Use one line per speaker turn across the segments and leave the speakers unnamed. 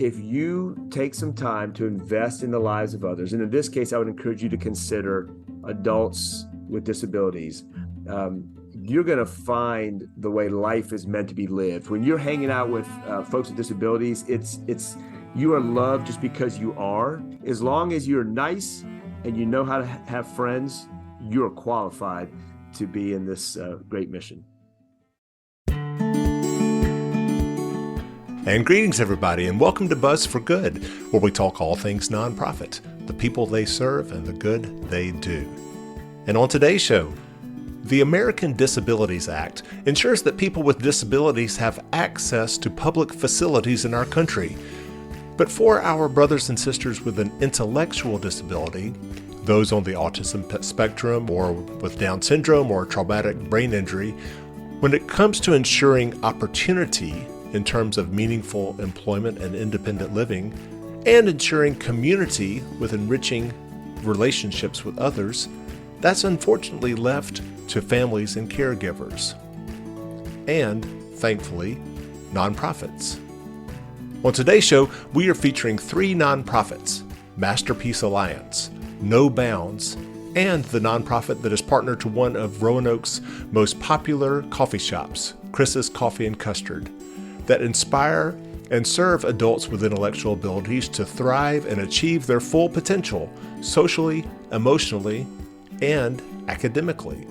if you take some time to invest in the lives of others, and in this case, I would encourage you to consider adults with disabilities, you're going to find the way life is meant to be lived. When you're hanging out with folks with disabilities, it's you are loved just because you are. As long as you're nice and you know how to have friends, you're qualified to be in this great mission.
And greetings, everybody, and welcome to Buzz for Good, where we talk all things nonprofit, the people they serve, and the good they do. And on today's show, the American Disabilities Act ensures that people with disabilities have access to public facilities in our country. But for our brothers and sisters with an intellectual disability, those on the autism spectrum or with Down syndrome or traumatic brain injury, when it comes to ensuring opportunity in terms of meaningful employment and independent living, and ensuring community with enriching relationships with others, that's unfortunately left to families and caregivers. And, thankfully, nonprofits. On today's show, we are featuring 3 nonprofits: Masterpiece Alliance, No Bounds, and the nonprofit that is partnered to one of Roanoke's most popular coffee shops, Chris's Coffee and Custard, that inspire and serve adults with intellectual abilities to thrive and achieve their full potential socially, emotionally, and academically.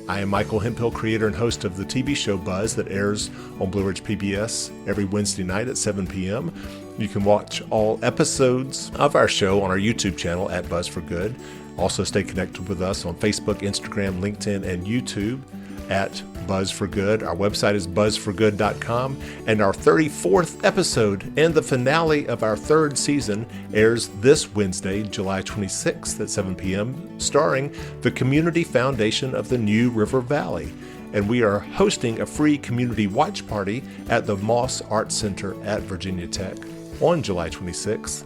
I am Michael Hemphill, creator and host of the TV show Buzz that airs on Blue Ridge PBS every Wednesday night at 7 p.m. You can watch all episodes of our show on our YouTube channel at Buzz for Good. Also stay connected with us on Facebook, Instagram, LinkedIn, and YouTube at Buzz for Good. Our website is buzzforgood.com, and our 34th episode and the finale of our 3rd season airs this Wednesday, July 26th at 7 p.m., starring the Community Foundation of the New River Valley. And we are hosting a free community watch party at the Moss Arts Center at Virginia Tech on July 26th.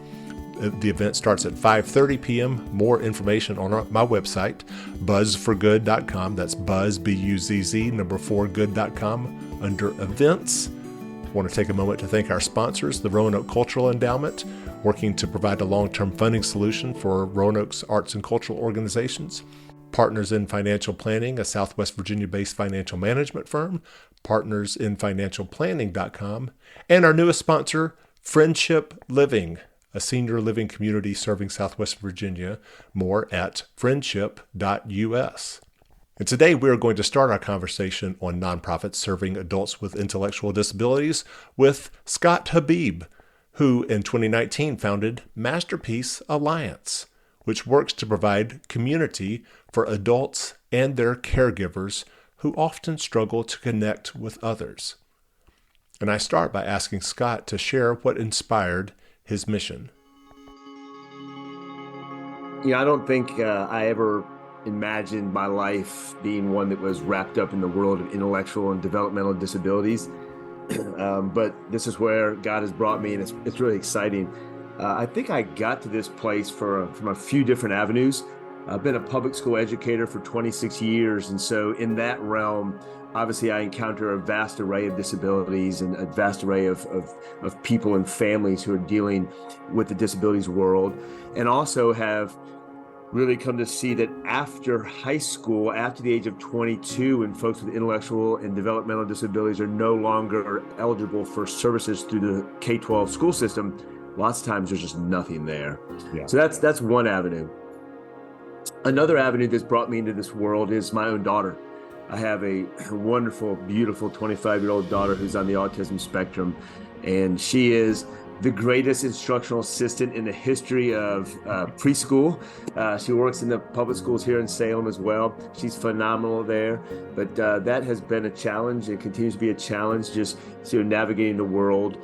The event starts at 5:30 p.m. More information on my website, buzzforgood.com. That's buzz, B-U-Z-Z, 4 good.com, under events. I want to take a moment to thank our sponsors, the Roanoke Cultural Endowment, working to provide a long-term funding solution for Roanoke's arts and cultural organizations. Partners in Financial Planning, a Southwest Virginia-based financial management firm, partnersinfinancialplanning.com, and our newest sponsor, Friendship Living, a senior living community serving Southwest Virginia. More at friendship.us. And today we are going to start our conversation on nonprofits serving adults with intellectual disabilities with Scott Habib, who in 2019 founded Masterpiece Alliance, which works to provide community for adults and their caregivers who often struggle to connect with others. And I start by asking Scott to share what inspired his mission.
I don't think I ever imagined my life being one that was wrapped up in the world of intellectual and developmental disabilities. But this is where God has brought me, and it's really exciting. I think I got to this place from a few different avenues. I've been a public school educator for 26 years, and so in that realm, obviously I encounter a vast array of disabilities and a vast array of people and families who are dealing with the disabilities world, and also have really come to see that after high school, after the age of 22, when folks with intellectual and developmental disabilities are no longer eligible for services through the K-12 school system, lots of times there's just nothing there. Yeah. So that's one avenue. Another avenue that's brought me into this world is my own daughter. I have a wonderful, beautiful 25-year-old daughter who's on the autism spectrum, and she is the greatest instructional assistant in the history of preschool. She works in the public schools here in Salem as well. She's phenomenal there, but that has been a challenge. It continues to be a challenge, just navigating the world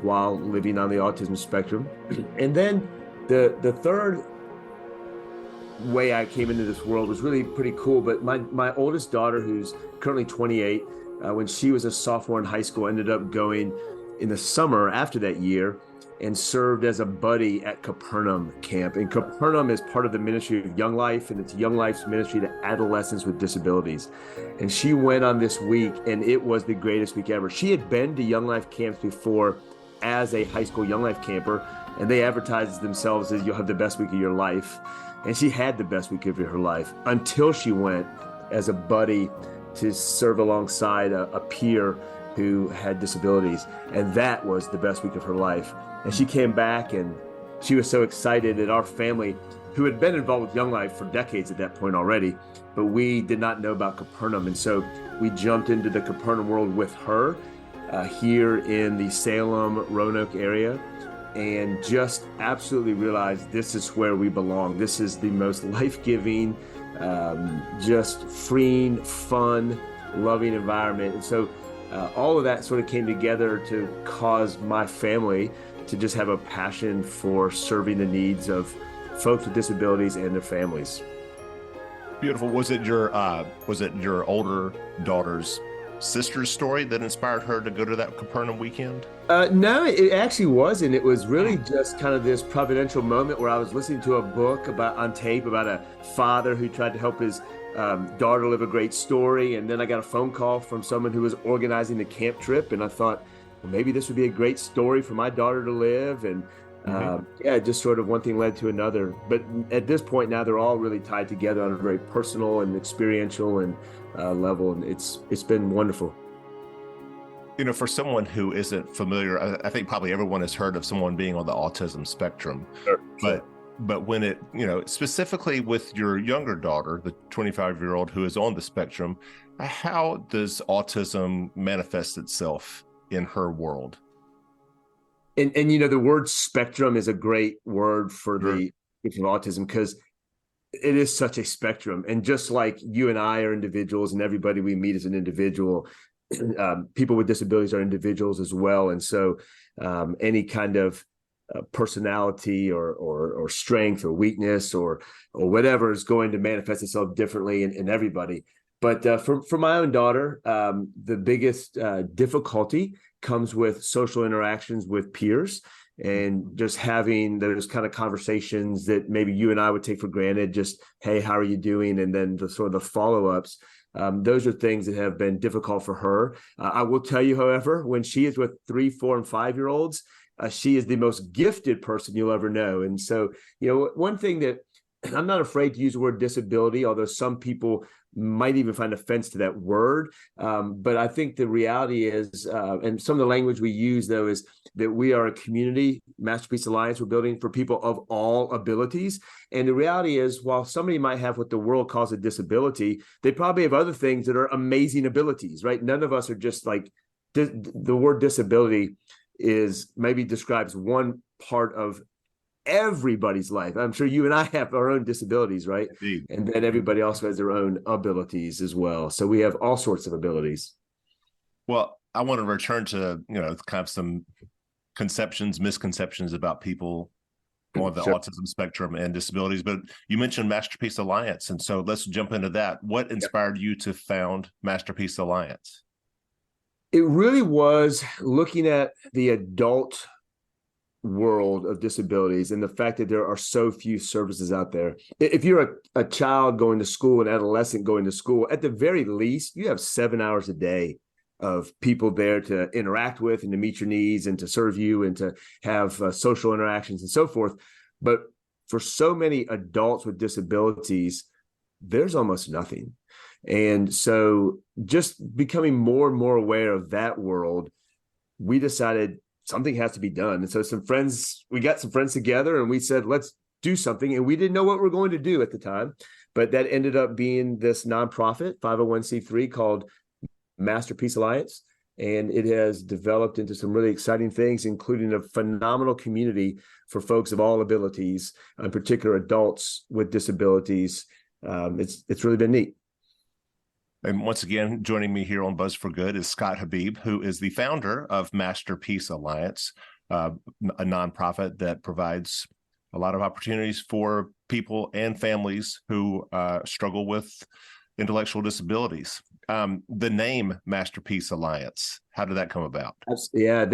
while living on the autism spectrum. And then the third way I came into this world was really pretty cool, but my oldest daughter, who's currently 28, when she was a sophomore in high school, ended up going in the summer after that year and served as a buddy at Capernaum camp. And Capernaum is part of the ministry of Young Life, and it's Young Life's ministry to adolescents with disabilities. And she went on this week, and it was the greatest week ever. She had been to Young Life camps before as a high school Young Life camper, and they advertised themselves as you'll have the best week of your life. And she had the best week of her life until she went as a buddy to serve alongside a peer who had disabilities. And that was the best week of her life. And she came back and she was so excited that our family, who had been involved with Young Life for decades at that point already, but we did not know about Capernaum. And so we jumped into the Capernaum world with her here in the Salem, Roanoke area, and just absolutely realized this is where we belong. This is the most life-giving, just freeing, fun, loving environment. And so all of that sort of came together to cause my family to just have a passion for serving the needs of folks with disabilities and their families.
Beautiful. Was it your older daughter's sister's story that inspired her to go to that Capernaum weekend?
No, it actually wasn't. It was really just kind of this providential moment where I was listening to a book on tape about a father who tried to help his daughter live a great story. And then I got a phone call from someone who was organizing the camp trip. And I thought, well, maybe this would be a great story for my daughter to live. And just sort of one thing led to another. But at this point now, they're all really tied together on a very personal and experiential and level. And it's been wonderful.
You know, for someone who isn't familiar, I think probably everyone has heard of someone being on the autism spectrum.
Sure.
But when it, specifically with your younger daughter, the 25-year-old who is on the spectrum, how does autism manifest itself in her world?
And the word spectrum is a great word for the autism, because it is such a spectrum. And just like you and I are individuals, and everybody we meet is an individual, people with disabilities are individuals as well. And so any kind of personality or strength or weakness or whatever is going to manifest itself differently in everybody. But for my own daughter, the biggest difficulty comes with social interactions with peers, and just having those kind of conversations that maybe you and I would take for granted, just, hey, how are you doing? And then the sort of the follow-ups. Those are things that have been difficult for her. I will tell you, however, when she is with 3, 4, and 5-year-olds, she is the most gifted person you'll ever know. And so, one thing that I'm not afraid to use the word disability, although some people might even find offense to that word. But I think the reality is, and some of the language we use, though, is that we are a community, Masterpiece Alliance, we're building for people of all abilities. And the reality is, while somebody might have what the world calls a disability, they probably have other things that are amazing abilities, right? None of us are just like, the word disability is maybe describes one part of everybody's life. I'm sure you and I have our own disabilities, right?
Indeed.
And then everybody also has their own abilities as well. So we have all sorts of abilities.
Well, I want to return to, kind of some misconceptions about people on the autism spectrum and disabilities, but you mentioned Masterpiece Alliance. And so let's jump into that. What inspired you to found Masterpiece Alliance?
It really was looking at the adult world of disabilities and the fact that there are so few services out there. If you're a child going to school, an adolescent going to school, at the very least, you have 7 hours a day of people there to interact with and to meet your needs and to serve you and to have social interactions and so forth. But for so many adults with disabilities, there's almost nothing. And so just becoming more and more aware of that world, we decided something has to be done. And so we got some friends together and we said, let's do something. And we didn't know what we were going to do at the time, but that ended up being this nonprofit 501c3 called Masterpiece Alliance. And it has developed into some really exciting things, including a phenomenal community for folks of all abilities, in particular adults with disabilities. It's really been neat.
And once again, joining me here on Buzz for Good is Scott Habib, who is the founder of Masterpiece Alliance, a nonprofit that provides a lot of opportunities for people and families who struggle with intellectual disabilities. The name Masterpiece Alliance, how did that come about?
Yeah,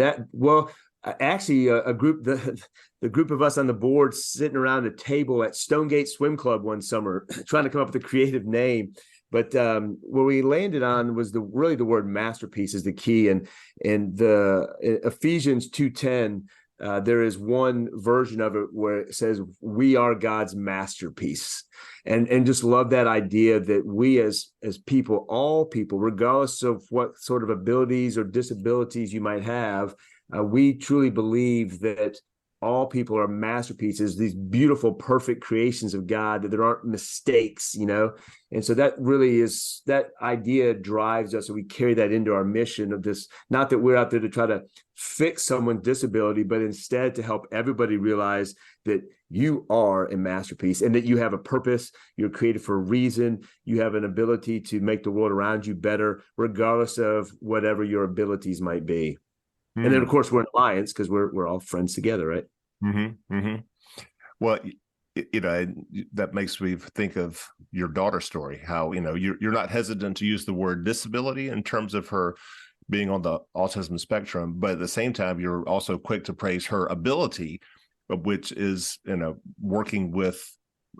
actually, the group of us on the board sitting around a table at Stonegate Swim Club one summer, trying to come up with a creative name. But where we landed on was really the word masterpiece is the key. And the Ephesians 2:10, there is one version of it where it says, we are God's masterpiece. And just love that idea that we as people, all people, regardless of what sort of abilities or disabilities you might have, we truly believe that all people are masterpieces, these beautiful, perfect creations of God, that there aren't mistakes, And so that really is, that idea drives us, and we carry that into our mission of this, not that we're out there to try to fix someone's disability, but instead to help everybody realize that you are a masterpiece and that you have a purpose, you're created for a reason, you have an ability to make the world around you better, regardless of whatever your abilities might be. And then, of course, we're an alliance because we're all friends together, right?
Mm-hmm, mm-hmm. Well, that makes me think of your daughter's story, how, you're not hesitant to use the word disability in terms of her being on the autism spectrum, but at the same time, you're also quick to praise her ability, which is, working with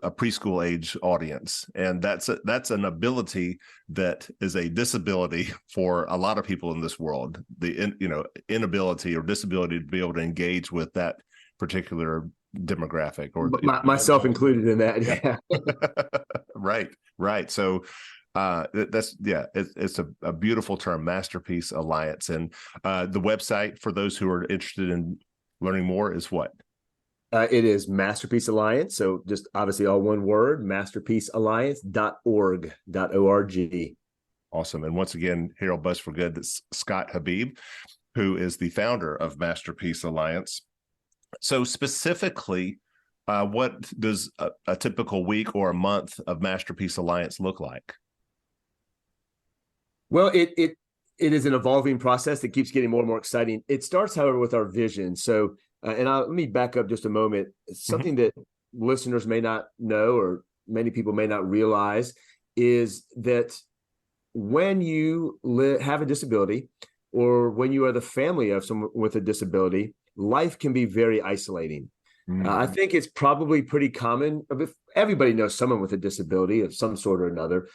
a preschool age audience. And that's an ability that is a disability for a lot of people in this world, the inability or disability to be able to engage with that particular demographic, or
myself included in that. Yeah.
Right. So it's a beautiful term, Masterpiece Alliance. And the website for those who are interested in learning more is what?
It is Masterpiece Alliance. So just obviously all one word, masterpiecealliance.org.
Awesome. And once again, here on Buzz for Good, that's Scott Habib, who is the founder of Masterpiece Alliance. So specifically, what does a typical week or a month of Masterpiece Alliance look like?
Well, it is an evolving process that keeps getting more and more exciting. It starts, however, with our vision. So, let me back up just a moment. Something that listeners may not know, or many people may not realize, is that when you have a disability, or when you are the family of someone with a disability, life can be very isolating. I think it's probably pretty common. Everybody knows someone with a disability of some sort or another,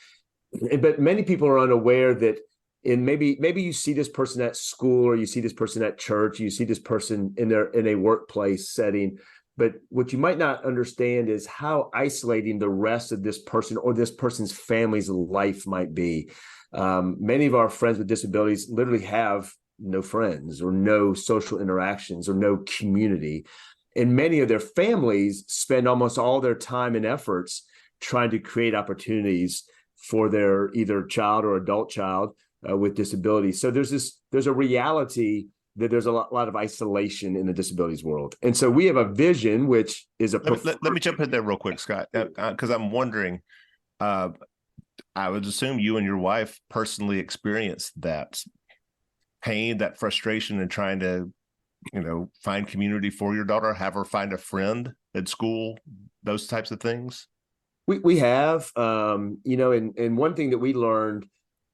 but many people are unaware that maybe you see this person at school, or you see this person at church, you see this person in a workplace setting, but what you might not understand is how isolating the rest of this person or this person's family's life might be. Many of our friends with disabilities literally have no friends, or no social interactions, or no community. And many of their families spend almost all their time and efforts trying to create opportunities for their either child or adult child with disabilities. So there's a reality that there's a lot of isolation in the disabilities world. And so we have a vision, which is
let me jump in there real quick, Scott, because I'm wondering, I would assume you and your wife personally experienced that pain, that frustration in trying to, find community for your daughter, have her find a friend at school, those types of things.
We have, and one thing that we learned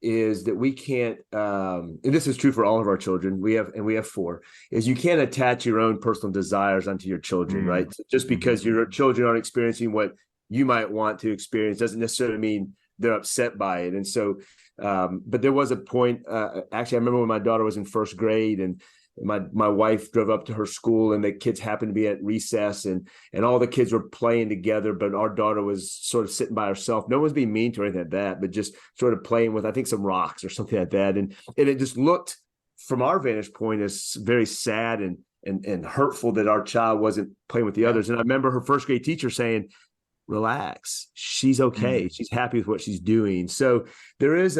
is that we can't, and this is true for all of our children, we have 4, is you can't attach your own personal desires onto your children, right? So just because your children aren't experiencing what you might want to experience doesn't necessarily mean they're upset by it. And so, but there was a point, actually, I remember when my daughter was in first grade, and my wife drove up to her school, and the kids happened to be at recess, and all the kids were playing together, but our daughter was sort of sitting by herself. No one's being mean to her or anything like that, but just sort of playing with, I think, some rocks or something like that. And it just looked, from our vantage point, as very sad and hurtful that our child wasn't playing with the others. And I remember her first grade teacher saying, relax, she's okay. She's happy with what she's doing. So there is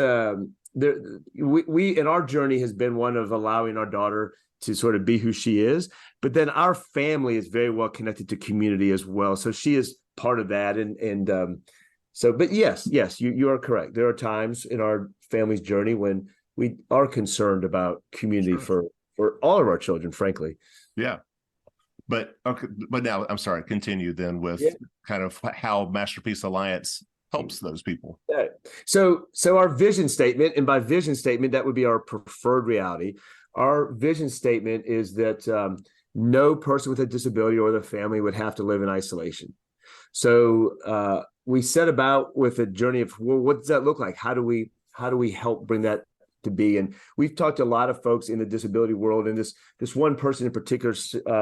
we in our journey has been one of allowing our daughter to sort of be who she is, but then our family is very well connected to community as well. So she is part of that. But yes, you are correct. There are times in our family's journey when we are concerned about community for all of our children, frankly.
Yeah. But now I'm sorry, continue then with kind of how Masterpiece Alliance helps those people.
Yeah. So our vision statement, and by vision statement, that would be our preferred reality. Our vision statement is that no person with a disability or the family would have to live in isolation. So we set about with a journey of, well, what does that look like? How do we help bring that to be? And we've talked to a lot of folks in the disability world, and this one person in particular,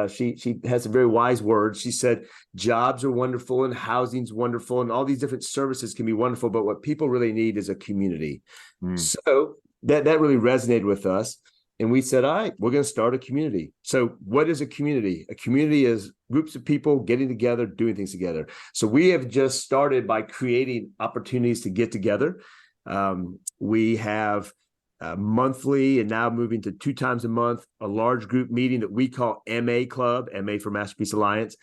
she has some very wise words. She said, jobs are wonderful and housing's wonderful and all these different services can be wonderful, but what people really need is a community. So that really resonated with us. And we said, all right, we're going to start a community. So what is a community? A community is groups of people getting together, doing things together. So we have just started by creating opportunities to get together. We have monthly and now moving to 2 times a month, a large group meeting that we call MA Club, MA for Masterpiece Alliance.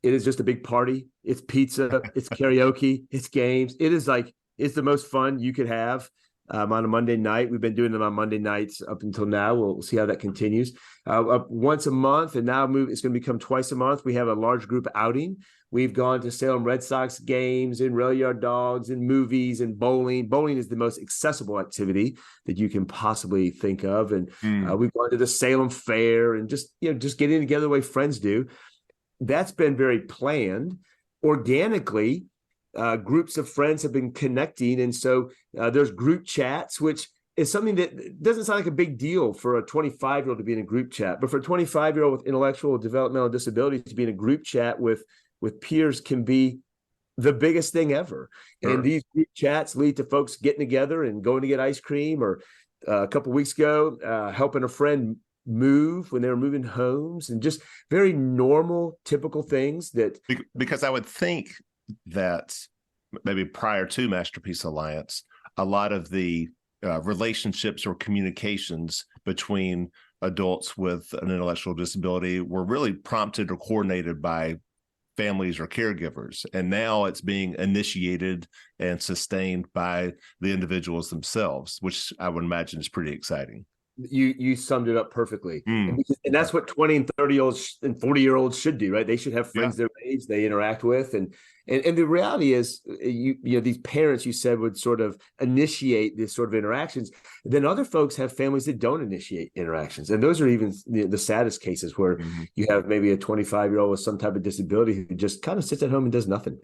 It is just a big party. It's pizza, it's karaoke, it's games. It's the most fun you could have. On a Monday night. We've been doing them on Monday nights up until now. We'll see how that continues. Once a month, and now it's going to become twice a month. We have a large group outing. We've gone to Salem Red Sox games and rail yard dogs and movies and bowling. Bowling is the most accessible activity that you can possibly think of. And we've gone to the Salem Fair and just getting together the way friends do. That's been very planned. Organically, groups of friends have been connecting. And so there's group chats, which is something that doesn't sound like a big deal for a 25-year-old to be in a group chat. But for a 25-year-old with intellectual or developmental disabilities to be in a group chat with peers can be the biggest thing ever. Sure. And these group chats lead to folks getting together and going to get ice cream, or a couple of weeks ago, helping a friend move when they were moving homes, and just very normal, typical things that.
Because I would think that maybe prior to Masterpiece Alliance, a lot of the relationships or communications between adults with an intellectual disability were really prompted or coordinated by families or caregivers. And now it's being initiated and sustained by the individuals themselves, which I would imagine is pretty exciting.
You summed it up perfectly. And that's what 20 and 30-year-olds and 40-year-olds should do, right? They should have friends their age they interact with. And the reality is, these parents you said would sort of initiate this sort of interactions. Then other folks have families that don't initiate interactions. And those are even the saddest cases where you have maybe a 25-year-old with some type of disability who just kind of sits at home and does nothing.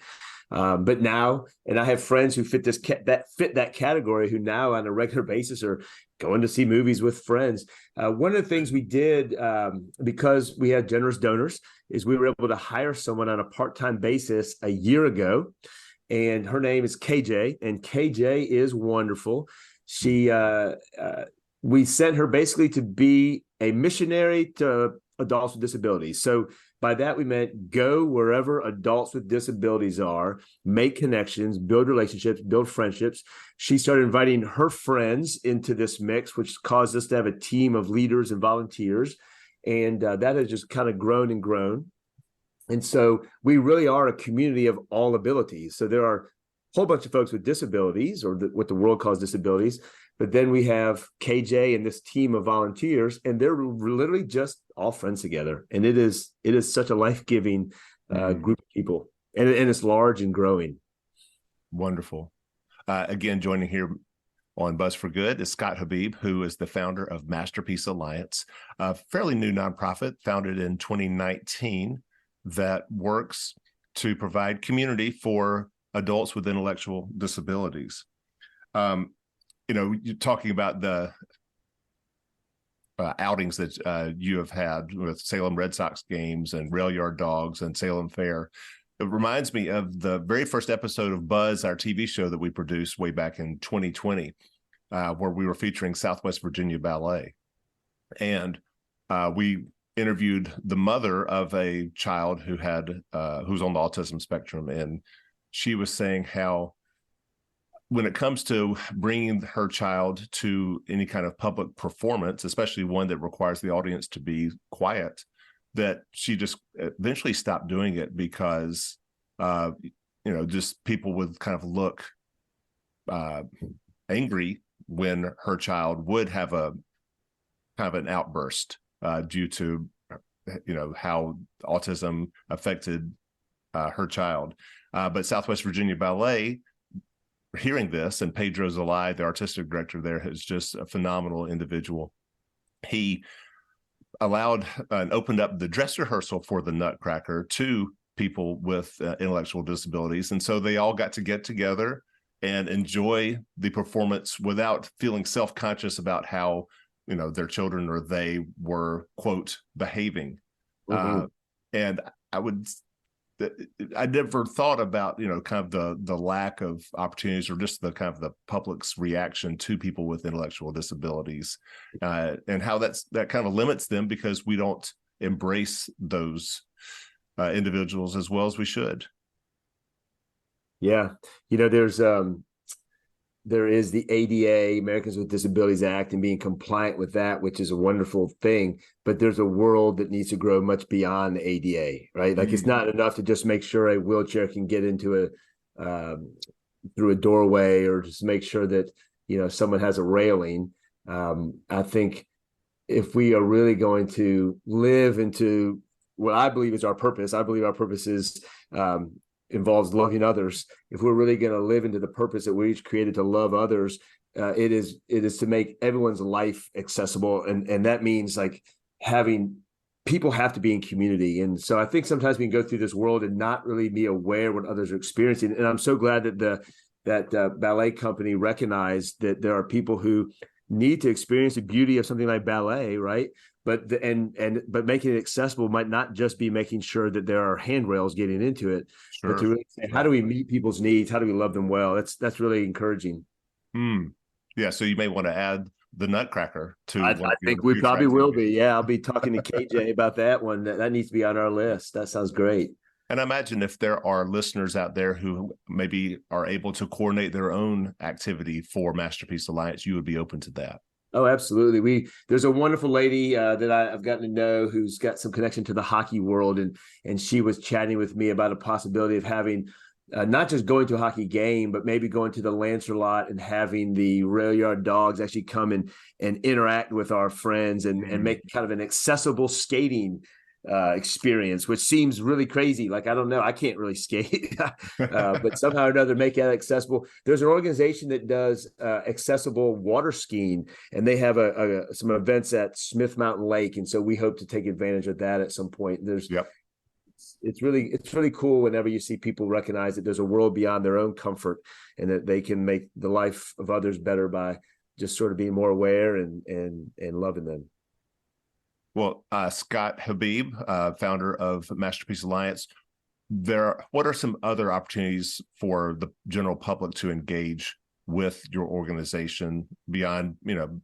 But now, and I have friends who fit that category, who now on a regular basis are going to see movies with friends. One of the things we did, because we had generous donors, is we were able to hire someone on a part-time basis a year ago, and her name is KJ, and KJ is wonderful. We sent her basically to be a missionary to adults with disabilities. So by that, we meant go wherever adults with disabilities are, make connections, build relationships, build friendships. She started inviting her friends into this mix, which caused us to have a team of leaders and volunteers. And that has just kind of grown and grown. And so we really are a community of all abilities. So there are a whole bunch of folks with disabilities, or what the world calls disabilities. But then we have KJ and this team of volunteers, and they're literally just all friends together. And it is such a life-giving group of people, and it's large and growing.
Wonderful. Again, joining here on Buzz for Good is Scott Habib, who is the founder of Masterpiece Alliance, a fairly new nonprofit founded in 2019 that works to provide community for adults with intellectual disabilities. You're talking about the outings that you have had with Salem Red Sox games and rail yard dogs and Salem Fair. It reminds me of the very first episode of Buzz, our TV show that we produced way back in 2020, where we were featuring Southwest Virginia Ballet. And we interviewed the mother of a child who's on the autism spectrum. And she was saying how, when it comes to bringing her child to any kind of public performance, especially one that requires the audience to be quiet, that she just eventually stopped doing it because, just people would kind of look angry when her child would have a kind of an outburst due to, how autism affected her child. But Southwest Virginia Ballet, hearing this, and Pedro Zelay, the artistic director there, is just a phenomenal individual. He allowed and opened up the dress rehearsal for the Nutcracker to people with intellectual disabilities. And so they all got to get together and enjoy the performance without feeling self-conscious about how, their children or they were, quote, behaving.
Mm-hmm.
And I never thought about, kind of the lack of opportunities or just the kind of the public's reaction to people with intellectual disabilities, and how that kind of limits them because we don't embrace those individuals as well as we should.
Yeah. There is the ADA, Americans with Disabilities Act, and being compliant with that, which is a wonderful thing. But there's a world that needs to grow much beyond the ADA, right? Like it's not enough to just make sure a wheelchair can get into through a doorway, or just make sure that, someone has a railing. I think if we are really going to live into what I believe is our purpose, I believe our purpose is involves loving others. If we're really going to live into the purpose that we each created to love others, it is to make everyone's life accessible, and that means like having people have to be in community. And so I think sometimes we can go through this world and not really be aware what others are experiencing. And I'm so glad that ballet company recognized that there are people who need to experience the beauty of something like ballet, right? But but making it accessible might not just be making sure that there are handrails getting into it, but to really say, how do we meet people's needs? How do we love them well? That's really encouraging.
Yeah. So you may want to add the Nutcracker to.
I think we probably will be. Yeah, I'll be talking to KJ about that one. That needs to be on our list. That sounds great.
And I imagine if there are listeners out there who maybe are able to coordinate their own activity for Masterpiece Alliance, you would be open to that.
Oh, absolutely. There's a wonderful lady that I've gotten to know who's got some connection to the hockey world, and she was chatting with me about a possibility of having not just going to a hockey game, but maybe going to the Lancer lot and having the rail yard dogs actually come and interact with our friends and make kind of an accessible skating experience, which seems really crazy. Like, I don't know, I can't really skate, but somehow or another make that accessible. There's an organization that does accessible water skiing, and they have some events at Smith Mountain Lake, and so we hope to take advantage of that at some point. It's really cool whenever you see people recognize that there's a world beyond their own comfort, and that they can make the life of others better by just sort of being more aware and loving them.
Well, Scott Habib, founder of Masterpiece Alliance, what are some other opportunities for the general public to engage with your organization beyond,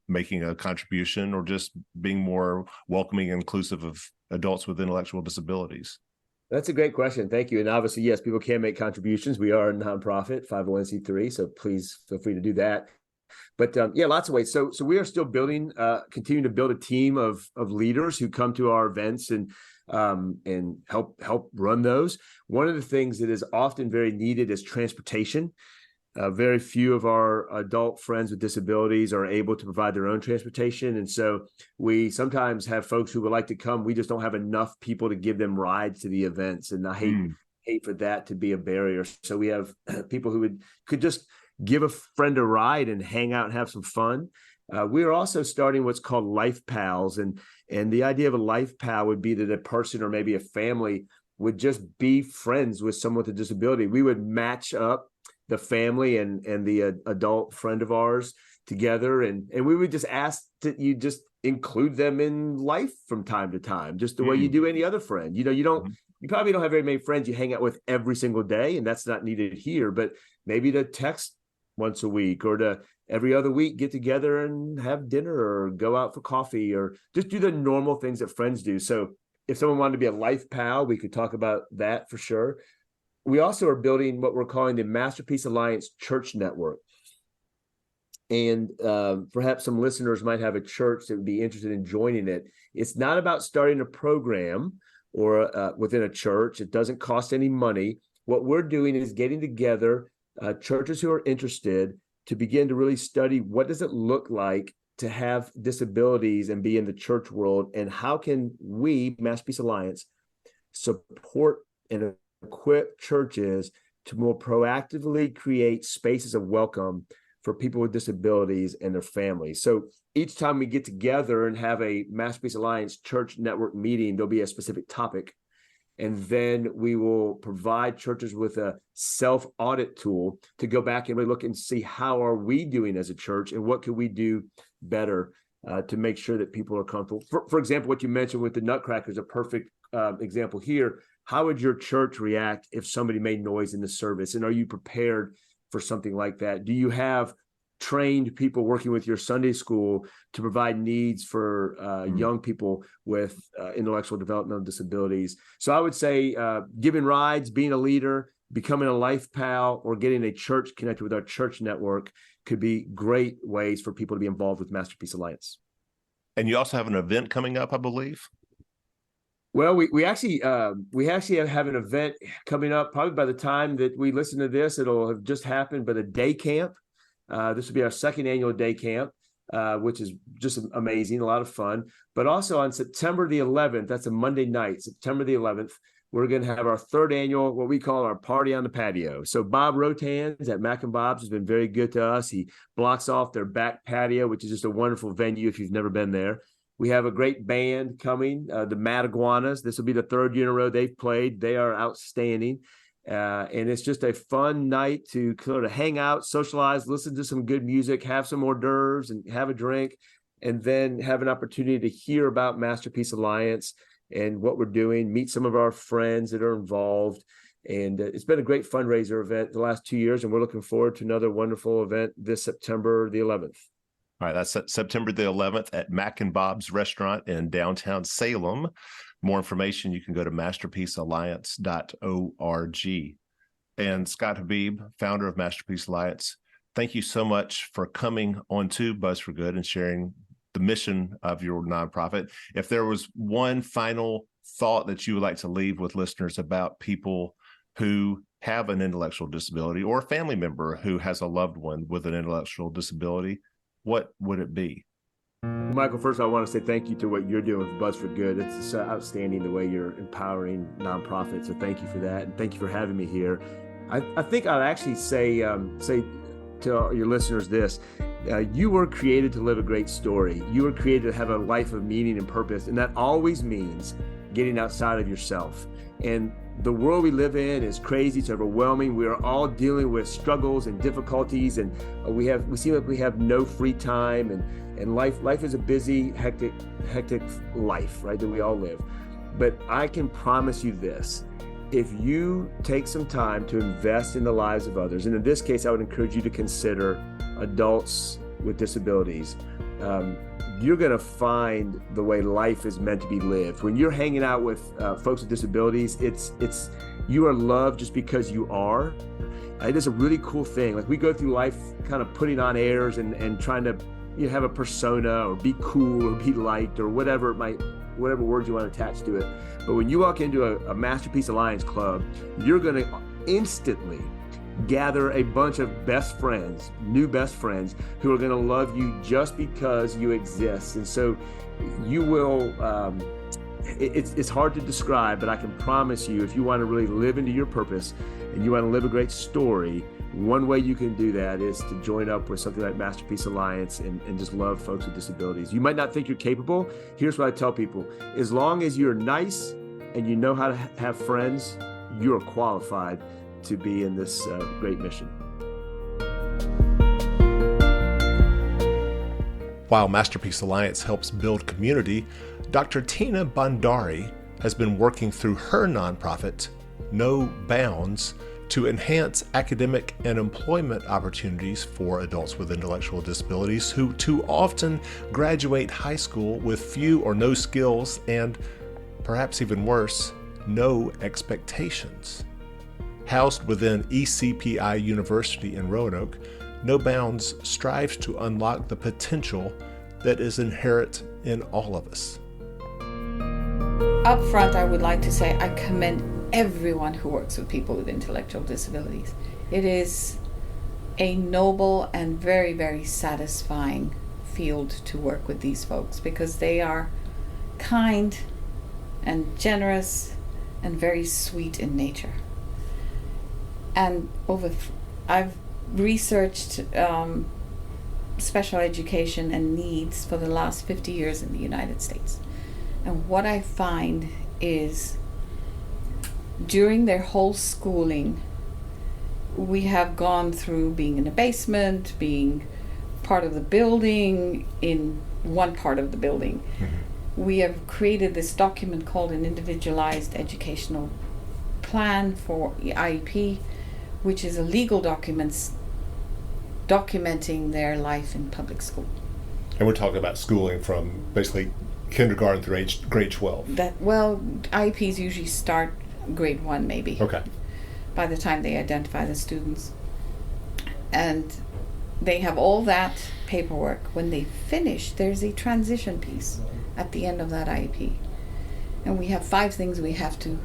making a contribution or just being more welcoming and inclusive of adults with intellectual disabilities?
That's a great question. Thank you. And obviously, yes, people can make contributions. We are a nonprofit, 501c3, so please feel free to do that. But yeah, lots of ways. So we are still building, continuing to build a team of leaders who come to our events and help run those. One of the things that is often very needed is transportation. Very few of our adult friends with disabilities are able to provide their own transportation. And so we sometimes have folks who would like to come. We just don't have enough people to give them rides to the events. And I hate for that to be a barrier. So we have people who could just give a friend a ride and hang out and have some fun. We are also starting what's called Life Pals. And the idea of a Life Pal would be that a person or maybe a family would just be friends with someone with a disability. We would match up the family and the adult friend of ours together. And we would just ask that you just include them in life from time to time, just the way you do any other friend. You probably don't have very many friends you hang out with every single day, and that's not needed here, but maybe to text once a week, or to every other week get together and have dinner or go out for coffee, or just do the normal things that friends do. So if someone wanted to be a Life Pal, we could talk about that for sure. We also are building what we're calling the Masterpiece Alliance Church Network. And perhaps some listeners might have a church that would be interested in joining it. It's not about starting a program or within a church. It doesn't cost any money. What we're doing is getting together churches who are interested to begin to really study what does it look like to have disabilities and be in the church world, and how can we, Masterpiece Alliance, support and equip churches to more proactively create spaces of welcome for people with disabilities and their families. So each time we get together and have a Masterpiece Alliance Church Network meeting, there'll be a specific topic. And then we will provide churches with a self-audit tool to go back and really look and see how are we doing as a church and what could we do better to make sure that people are comfortable. For example, what you mentioned with the Nutcracker is a perfect example here. How would your church react if somebody made noise in the service? And are you prepared for something like that? Do you have trained people working with your Sunday school to provide needs for young people with intellectual developmental disabilities? So I would say giving rides, being a leader, becoming a life pal, or getting a church connected with our church network could be great ways for people to be involved with Masterpiece Alliance.
And you also have an event coming up, I believe.
Well, we actually have an event coming up. Probably by the time that we listen to this, it'll have just happened. But a day camp. This will be our second annual day camp, which is just amazing, a lot of fun. But also on September the 11th, that's a Monday night, September the 11th, we're going to have our third annual, what we call our party on the patio. So Bob Rotan's at Mac and Bob's has been very good to us. He blocks off their back patio, which is just a wonderful venue if you've never been there. We have a great band coming, the Mad Iguanas. This will be the third year in a row they've played. They are outstanding. And it's just a fun night to sort of hang out, socialize, listen to some good music, have some hors d'oeuvres and have a drink, and then have an opportunity to hear about Masterpiece Alliance and what we're doing, meet some of our friends that are involved. And it's been a great fundraiser event the last 2 years, and we're looking forward to another wonderful event this September the 11th.
All right, that's September the 11th at Mac and Bob's Restaurant in downtown Salem. More information, you can go to masterpiecealliance.org. And Scott Habib, founder of Masterpiece Alliance, thank you so much for coming on to Buzz for Good and sharing the mission of your nonprofit. If there was one final thought that you would like to leave with listeners about people who have an intellectual disability or a family member who has a loved one with an intellectual disability, what would it be?
Michael, first I want to say thank you to what you're doing with Buzz for Good. It's outstanding the way you're empowering nonprofits. So thank you for that, and thank you for having me here. I think I'd actually say to your listeners this: you were created to live a great story. You were created to have a life of meaning and purpose, and that always means getting outside of yourself. And the world we live in is crazy. It's overwhelming. We are all dealing with struggles and difficulties, and we seem like we have no free time, and life is a busy, hectic life, right, that we all live. But I can promise you this: if you take some time to invest in the lives of others, and in this case, I would encourage you to consider adults with disabilities, you're going to find the way life is meant to be lived. When you're hanging out with folks with disabilities, it's you are loved just because you are. It is a really cool thing. Like, we go through life kind of putting on airs and trying to have a persona or be cool or be liked or whatever words you want to attach to it. But when you walk into a Masterpiece Alliance club, you're going to instantly gather a bunch of best friends, new best friends, who are going to love you just because you exist. And so you will, it's hard to describe, but I can promise you, if you want to really live into your purpose and you want to live a great story, one way you can do that is to join up with something like Masterpiece Alliance and just love folks with disabilities. You might not think you're capable. Here's what I tell people: as long as you're nice and you know how to have friends, you're qualified to be in this great mission.
While Masterpiece Alliance helps build community, Dr. Tina Bandari has been working through her nonprofit, No Bounds, to enhance academic and employment opportunities for adults with intellectual disabilities who too often graduate high school with few or no skills and, perhaps even worse, no expectations. Housed within ECPI University in Roanoke, No Bounds strives to unlock the potential that is inherent in all of us.
Up front, I would like to say I commend everyone who works with people with intellectual disabilities. It is a noble and very, very satisfying field to work with these folks, because they are kind and generous and very sweet in nature. And I've researched special education and needs for the last 50 years in the United States. And what I find is during their whole schooling, we have gone through being in a basement, being part of the building, in one part of the building. We have created this document called an Individualized Educational Plan for IEP, which is a legal document documenting their life in public school.
And we're talking about schooling from basically kindergarten through grade 12.
IEPs usually start grade 1 maybe.
Okay.
By the time they identify the students. And they have all that paperwork. When they finish, there's a transition piece at the end of that IEP. And we have 5 things we have to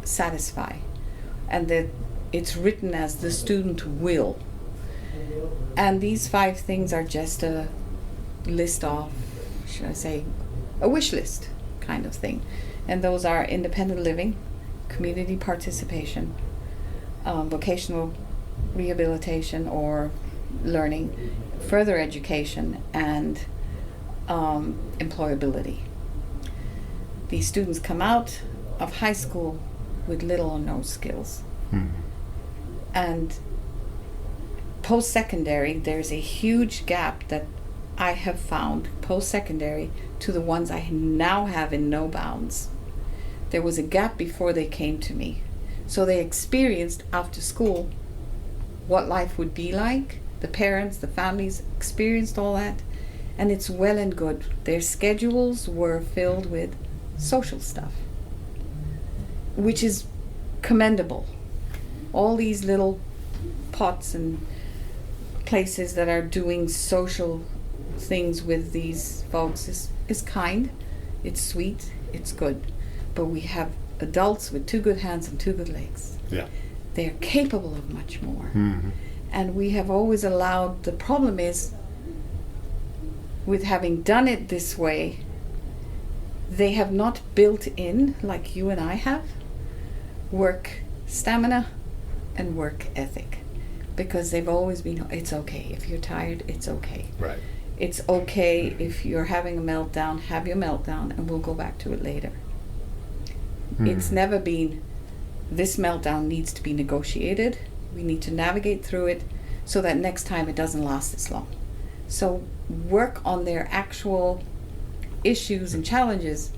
satisfy. And that it's written as the student will. And these 5 things are just a list of, should I say, a wish list kind of thing. And those are independent living, community participation, vocational rehabilitation or learning, further education, and employability. These students come out of high school with little or no skills. And post-secondary, there's a huge gap that I have found post-secondary to the ones I now have in no bounds. There was a gap before they came to me. So they experienced after school what life would be like. The parents, the families experienced all that. And it's well and good. Their schedules were filled with social stuff, which is commendable. All these little pots and places that are doing social things with these folks is kind, it's sweet, it's good. But we have adults with 2 good hands and 2 good legs.
Yeah.
They're capable of much more. And we have always allowed, the problem is, with having done it this way, they have not built in, like you and I have, work stamina and work ethic. Because they've always been, it's okay. If you're tired, it's okay.
Right.
It's okay if you're having a meltdown, have your meltdown, and we'll go back to it later. It's never been, this meltdown needs to be negotiated. We need to navigate through it so that next time it doesn't last this long. So work on their actual issues and challenges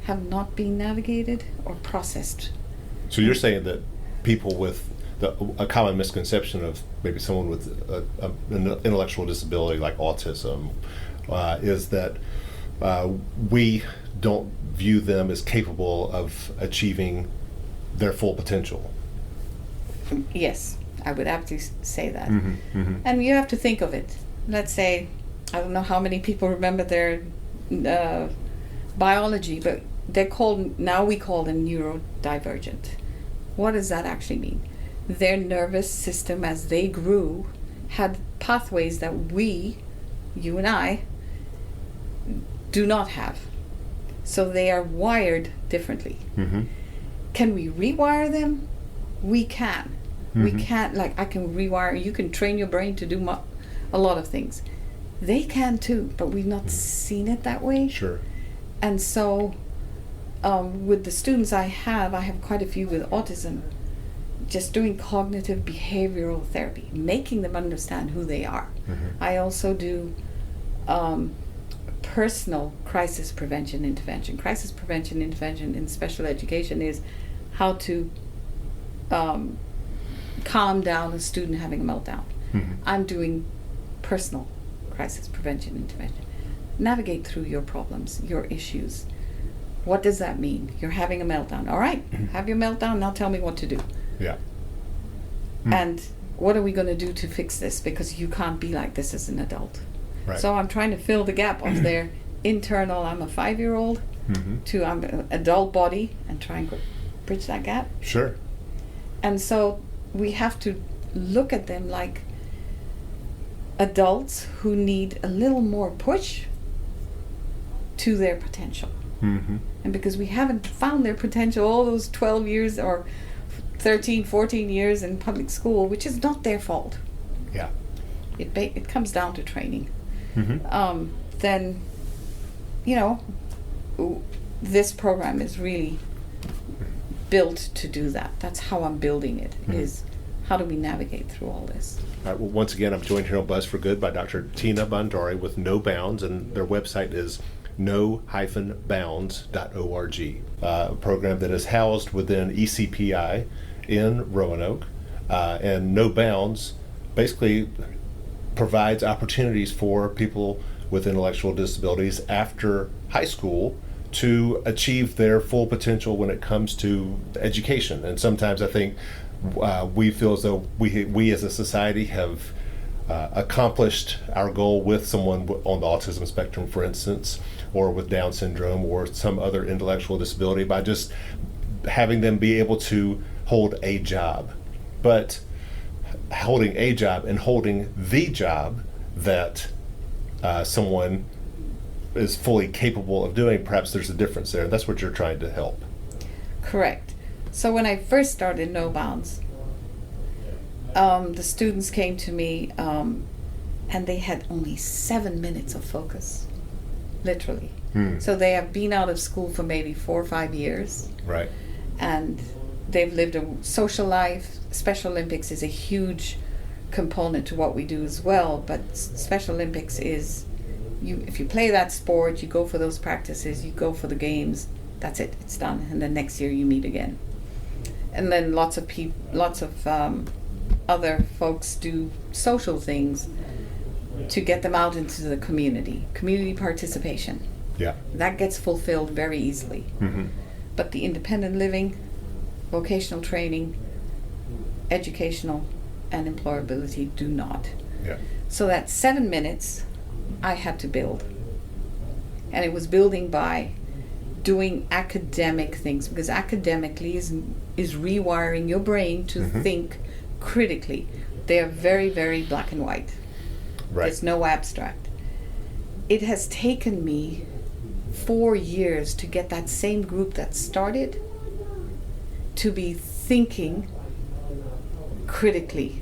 have not been navigated or processed.
So you're saying that people with a common misconception of maybe someone with an intellectual disability like autism is that we don't view them as capable of achieving their full potential.
Yes, I would have to say that. And you have to think of it. Let's say, I don't know how many people remember their biology, but they're called, now we call them neurodivergent. What does that actually mean? Their nervous system, as they grew, had pathways that we, you and I, do not have. So they are wired differently. Can we rewire them? We can. We can't, like I can rewire, you can train your brain to do a lot of things. They can too, but we've not seen it that way.
Sure.
And so with the students I have quite a few with autism, just doing cognitive behavioral therapy, making them understand who they are. I also do personal crisis prevention intervention. Crisis prevention intervention in special education is how to calm down a student having a meltdown. I'm doing personal crisis prevention intervention. Navigate through your problems, your issues. What does that mean? You're having a meltdown. All right, have your meltdown, now tell me what to do.
Yeah.
And what are we going to do to fix this? Because you can't be like this as an adult.
Right.
So I'm trying to fill the gap of their internal, I'm a 5-year-old, to I'm an adult body, and try and bridge that gap.
Sure.
And so we have to look at them like adults who need a little more push to their potential. And because we haven't found their potential all those 12 years or 13, 14 years in public school, which is not their fault.
Yeah.
It comes down to training. Then, you know, this program is really built to do that. That's how I'm building it, is how do we navigate through all this?
All right, well, once again, I'm joined here on Buzz for Good by Dr. Tina Bandari with No Bounds, and their website is no-bounds.org, a program that is housed within ECPI in Roanoke. And No Bounds basically provides opportunities for people with intellectual disabilities after high school to achieve their full potential when it comes to education. And sometimes I think we feel as though we as a society have accomplished our goal with someone on the autism spectrum, for instance, or with Down syndrome or some other intellectual disability by just having them be able to hold a job. But holding a job and holding the job that someone is fully capable of doing, perhaps there's a difference there. That's what you're trying to help.
Correct. So when I first started No Bounds, the students came to me and they had only 7 minutes of focus, literally. So they have been out of school for maybe 4 or 5 years.
Right.
And they've lived a social life. Special Olympics is a huge component to what we do as well, but Special Olympics is, if you play that sport, you go for those practices, you go for the games, that's it, it's done, and then next year you meet again. And then lots of other folks do social things to get them out into the community participation.
Yeah.
That gets fulfilled very easily. But the independent living, vocational training, educational, and employability do not.
Yeah.
So that 7 minutes I had to build. And it was building by doing academic things, because academically is rewiring your brain to think critically. They are very, very black and white.
Right.
There's no abstract. It has taken me 4 years to get that same group that started to be thinking critically.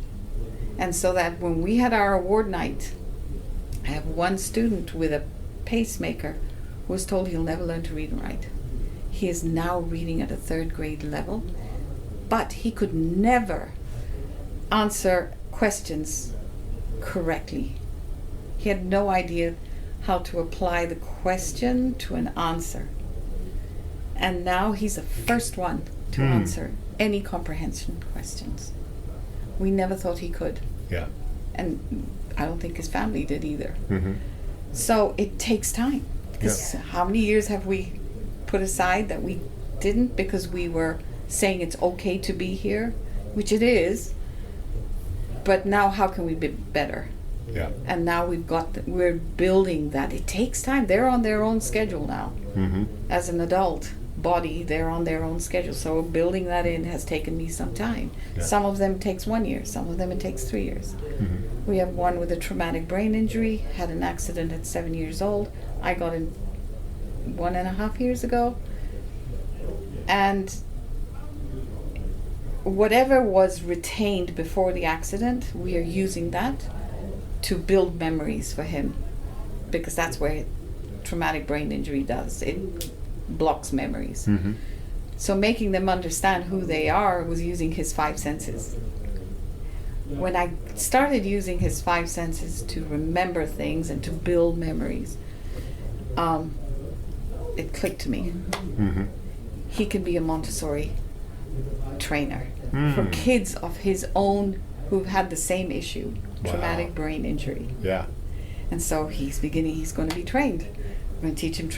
And so that when we had our award night, I have one student with a pacemaker who was told he'll never learn to read and write. He is now reading at a 3rd grade level, but he could never answer questions correctly. He had no idea how to apply the question to an answer. And now he's the first one to answer any comprehension questions. We never thought he could.
Yeah.
And I don't think his family did either. So it takes time. Because how many years have we put aside that we didn't, because we were saying it's okay to be here, which it is, but now how can we be better?
Yeah.
And now we're building that. It takes time. They're on their own schedule now. As an adult body, they're on their own schedule. So building that in has taken me some time.
Yeah.
Some of them takes 1 year. Some of them it takes 3 years. We have one with a traumatic brain injury, had an accident at 7 years old. I got in 1.5 years ago. And whatever was retained before the accident, we are using that to build memories for him, because that's where traumatic brain injury does. It blocks memories. So making them understand who they are was using his 5 senses. When I started using his 5 senses to remember things and to build memories, it clicked to me. He can be a Montessori trainer for kids of his own who've had the same issue, traumatic brain injury.
Yeah.
And so he's going to be trained. We're going to teach him,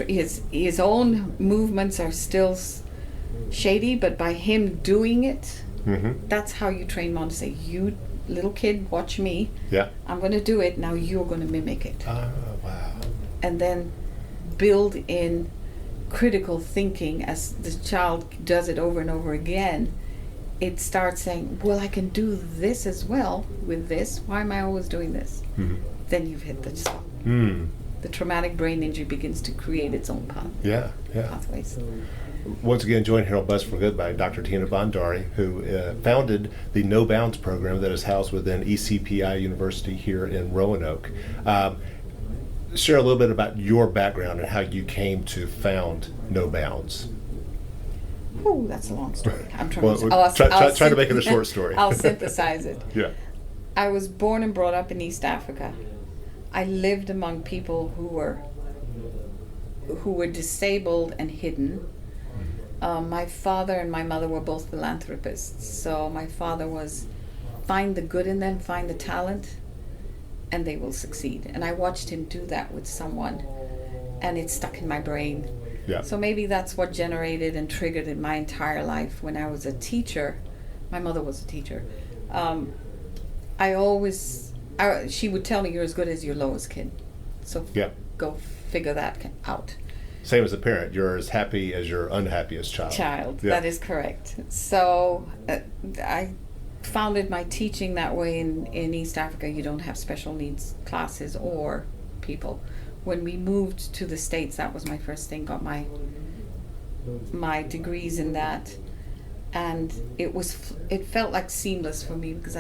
his own movements are still shady, but by him doing it, that's how you train Montessori. You, little kid, watch me.
Yeah.
I'm going to do it, now you're going to mimic it.
Oh, wow.
And then build in critical thinking as the child does it over and over again. It starts saying, well, I can do this as well with this. Why am I always doing this? Then you've hit the spot. The traumatic brain injury begins to create its own pathways.
Once again, joined here on Buzz for Good by Dr. Tina Bandari, who founded the No Bounds program that is housed within ECPI University here in Roanoke. Share a little bit about your background and how you came to found No Bounds.
Whew, that's a long story. I'm trying
Well, try to make it a short story.
I'll synthesize it.
Yeah.
I was born and brought up in East Africa. I lived among people who were disabled and hidden. My father and my mother were both philanthropists. So my father was, find the good in them, find the talent, and they will succeed. And I watched him do that with someone, and it stuck in my brain.
Yeah.
So maybe that's what generated and triggered in my entire life. When I was a teacher, my mother was a teacher. She would tell me, you're as good as your lowest kid. So go figure that out.
Same as a parent, you're as happy as your unhappiest child.
That is correct. So I founded my teaching that way in East Africa. You don't have special needs classes or people. When we moved to the States, that was my first thing, got my degrees in that. And it felt like seamless for me because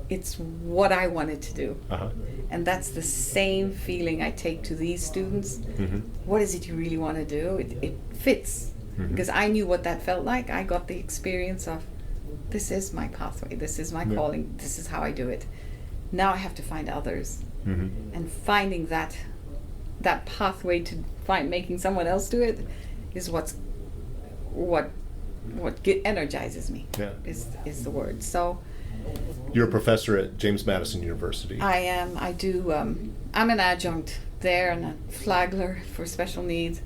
it's what I wanted to do.
Uh-huh.
And that's the same feeling I take to these students.
Mm-hmm.
What is it you really want to do? It fits.
Mm-hmm.
Because I knew what that felt like. I got the experience of, this is my pathway, this is my calling, this is how I do it. Now I have to find others.
Mm-hmm.
And finding that pathway to making someone else do it is what energizes me. Is the word. So
you're a professor at James Madison University.
I am. I do. I'm an adjunct there and a Flagler for special needs,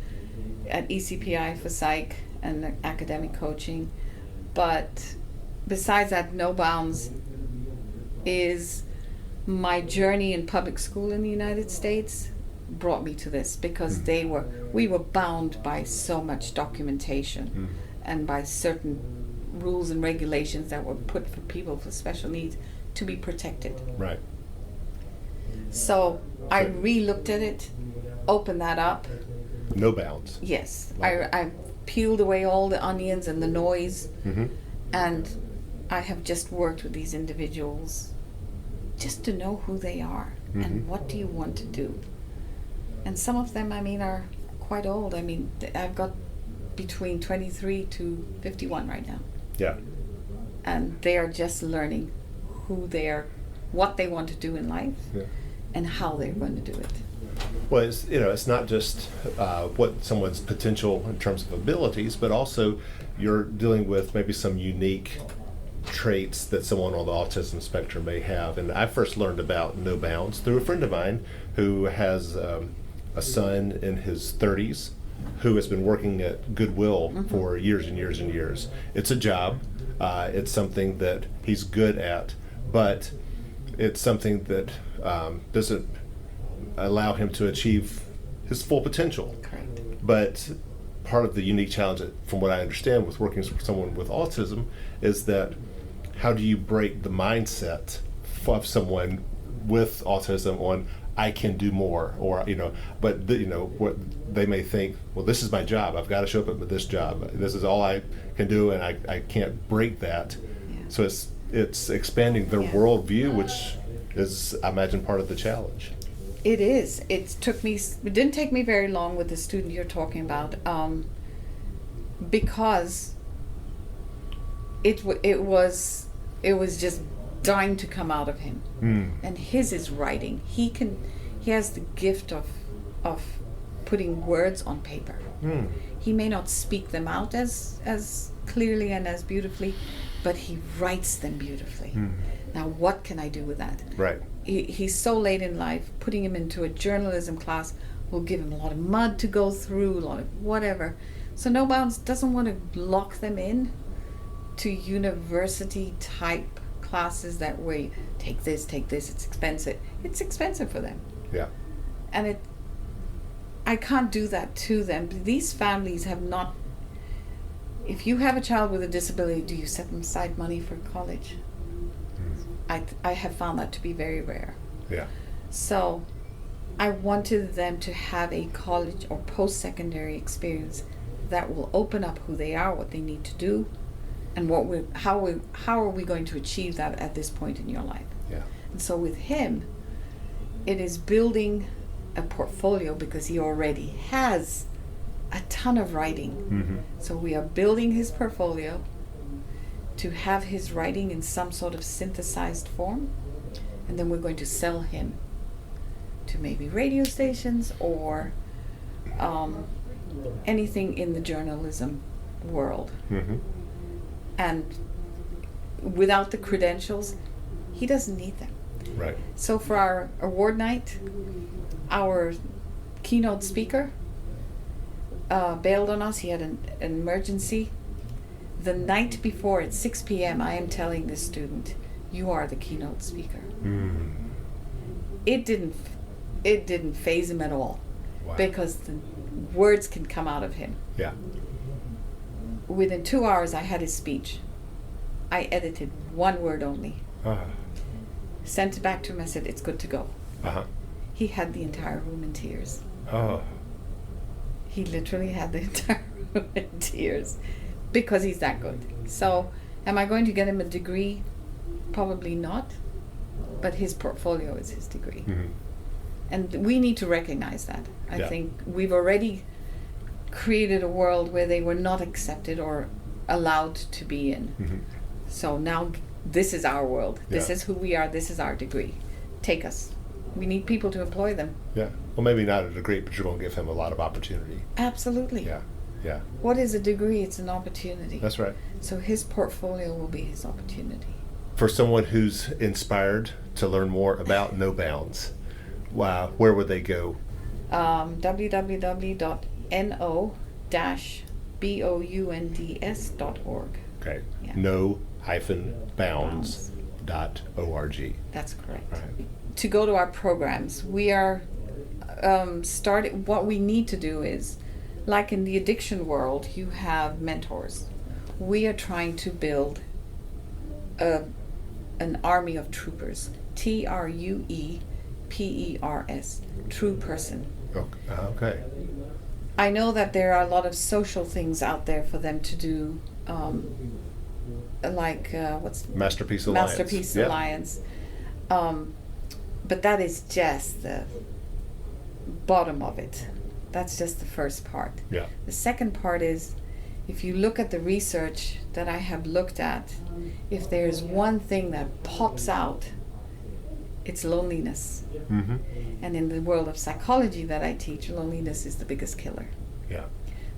at ECPI for psych and academic coaching. But besides that, No Bounds is my journey in public school in the United States brought me to this because we were bound by so much documentation and by certain rules and regulations that were put for people with special needs to be protected.
Right.
So I re-looked at it, opened that up.
No Bounds.
Yes. I peeled away all the onions and the noise, and I have just worked with these individuals just to know who they are and what do you want to do. And some of them, are quite old. I've got between 23 to 51 right now.
Yeah.
And they are just learning who they are, what they want to do in life, and how they're going to do it.
Well, it's not just what someone's potential in terms of abilities, but also you're dealing with maybe some unique traits that someone on the autism spectrum may have. And I first learned about No Bounds through a friend of mine who has a son in his 30s who has been working at Goodwill for years and years and years. It's a job. It's something that he's good at, but it's something that doesn't allow him to achieve his full potential.
Correct.
But part of the unique challenge, from what I understand, with working with someone with autism is that how do you break the mindset of someone with autism on I can do more, or but what they may think, well, this is my job. I've got to show up at this job. This is all I can do, and I can't break that.
Yeah.
So it's expanding their worldview, which is, I imagine, part of the challenge.
It is. It didn't take me very long with the student you're talking about, because it was just dying to come out of him. And his is writing. He has the gift of putting words on paper. He may not speak them out as clearly and as beautifully, but he writes them beautifully. Now what can I do with that?
Right.
He's so late in life. Putting him into a journalism class will give him a lot of mud to go through, a lot of whatever. So No Bounds doesn't want to lock them in to university type classes that way. Take this, it's expensive. It's expensive for them.
Yeah.
And I can't do that to them. These families have not. If you have a child with a disability, do you set them aside money for college? I have found that to be very rare.
Yeah.
So I wanted them to have a college or post-secondary experience that will open up who they are, what they need to do, and how are we going to achieve that at this point in your life.
Yeah.
And so with him, it is building a portfolio because he already has a ton of writing.
Mm-hmm.
So we are building his portfolio to have his writing in some sort of synthesized form, and then we're going to sell him to maybe radio stations or anything in the journalism world.
Mm-hmm.
And without the credentials, he doesn't need them.
Right.
So for our award night, our keynote speaker bailed on us. He had an emergency. The night before at 6 p.m., I am telling this student, you are the keynote speaker.
Mm.
It didn't faze him at all.
Wow.
Because the words can come out of him.
Yeah.
Within 2 hours, I had his speech. I edited one word only. Sent it back to him. I said, it's good to go.
Uh-huh.
He had the entire room in tears.
Oh.
He literally had the entire room in tears because he's that good. So, am I going to get him a degree? Probably not. But his portfolio is his degree.
Mm-hmm.
And we need to recognize that. I
Yeah.
think we've already created a world where they were not accepted or allowed to be in.
Mm-hmm.
So now this is our world. This
Yeah.
is who we are. This is our degree. Take us. We need people to employ them.
Yeah. Well, maybe not a degree, but you're going to give him a lot of opportunity.
Absolutely.
Yeah. Yeah.
What is a degree? It's an opportunity.
That's right.
So his portfolio will be his opportunity.
For someone who's inspired to learn more about No Bounds, wow, where would they go?
www.no-bounds.org.
Okay.
Yeah.
No-bounds.org.
That's correct.
All right.
To go to our programs, we are what we need to do is, like in the addiction world, you have mentors. We are trying to build an army of troopers. TRUEPERS. True person.
Okay.
I know that there are a lot of social things out there for them to do, like what's
Masterpiece Alliance.
Masterpiece
Yeah.
Alliance. But that is just the bottom of it. That's just the first part.
Yeah.
The second part is, if you look at the research that I have looked at, if there's one thing that pops out, it's loneliness.
Mm-hmm.
And in the world of psychology that I teach, loneliness is the biggest killer.
Yeah.